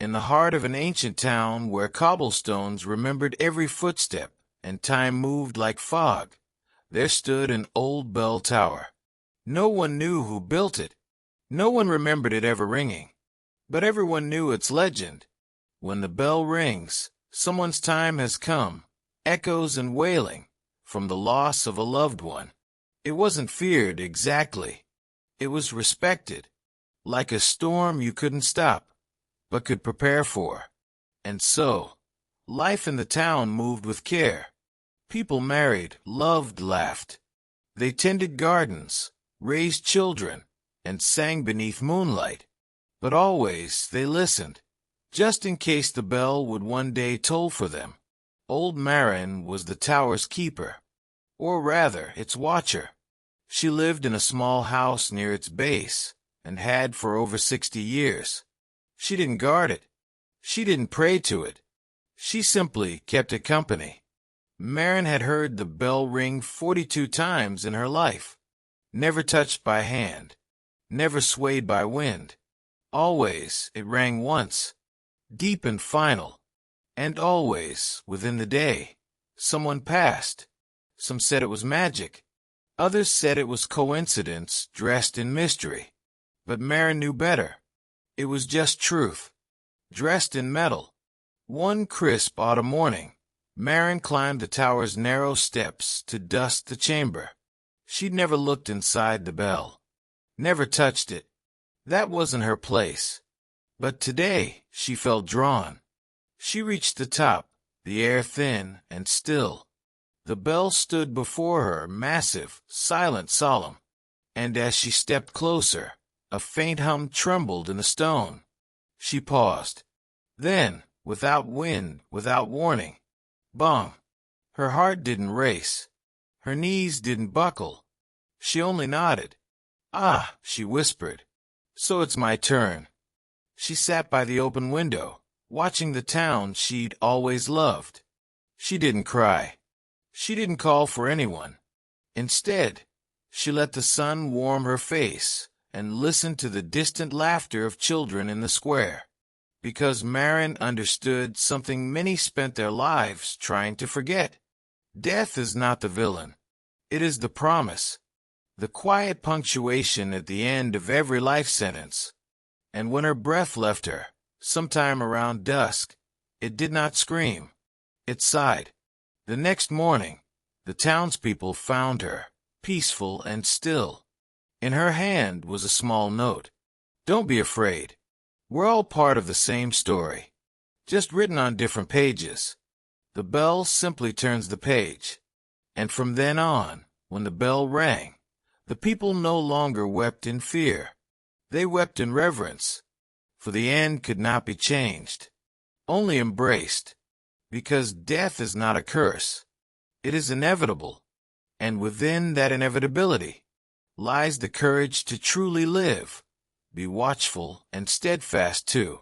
in the heart of an ancient town where cobblestones remembered every footstep and time moved like fog, there stood an old bell tower. No one knew who built it. No one remembered it ever ringing. But everyone knew its legend. When the bell rings, someone's time has come, echoes and wailing, from the loss of a loved one. It wasn't feared exactly. It was respected, like a storm you couldn't stop, but could prepare for. And so, life in the town moved with care. People married, loved, laughed. They tended gardens, raised children, and sang beneath moonlight. But always they listened, just in case the bell would one day toll for them. Old Marin was the tower's keeper, or rather, its watcher. She lived in a small house near its base, and had for over 60 years. She didn't guard it. She didn't pray to it. She simply kept it company. Marin had heard the bell ring 42 times in her life, never touched by hand, never swayed by wind. Always it rang once, deep and final, and always, within the day, someone passed. Some said it was magic. Others said it was coincidence dressed in mystery. But Marin knew better. It was just truth, dressed in metal. One crisp autumn morning, Marin climbed the tower's narrow steps to dust the chamber. She'd never looked inside the bell, never touched it. That wasn't her place. But today she felt drawn. She reached the top, the air thin and still. The bell stood before her, massive, silent, solemn. And as she stepped closer, a faint hum trembled in the stone. She paused. Then, without wind, without warning, bang! Her heart didn't race. Her knees didn't buckle. She only nodded. "Ah," she whispered. "So it's my turn." She sat by the open window, watching the town she'd always loved. She didn't cry. She didn't call for anyone. Instead, she let the sun warm her face and listened to the distant laughter of children in the square. Because Marin understood something many spent their lives trying to forget. Death is not the villain. It is the promise, the quiet punctuation at the end of every life sentence. And when her breath left her, sometime around dusk, it did not scream. It sighed. The next morning, the townspeople found her, peaceful and still. In her hand was a small note. "Don't be afraid. We're all part of the same story, just written on different pages." The bell simply turns the page. And from then on, when the bell rang, the people no longer wept in fear. They wept in reverence, for the end could not be changed, only embraced, because death is not a curse. It is inevitable, and within that inevitability lies the courage to truly live, be watchful and steadfast too.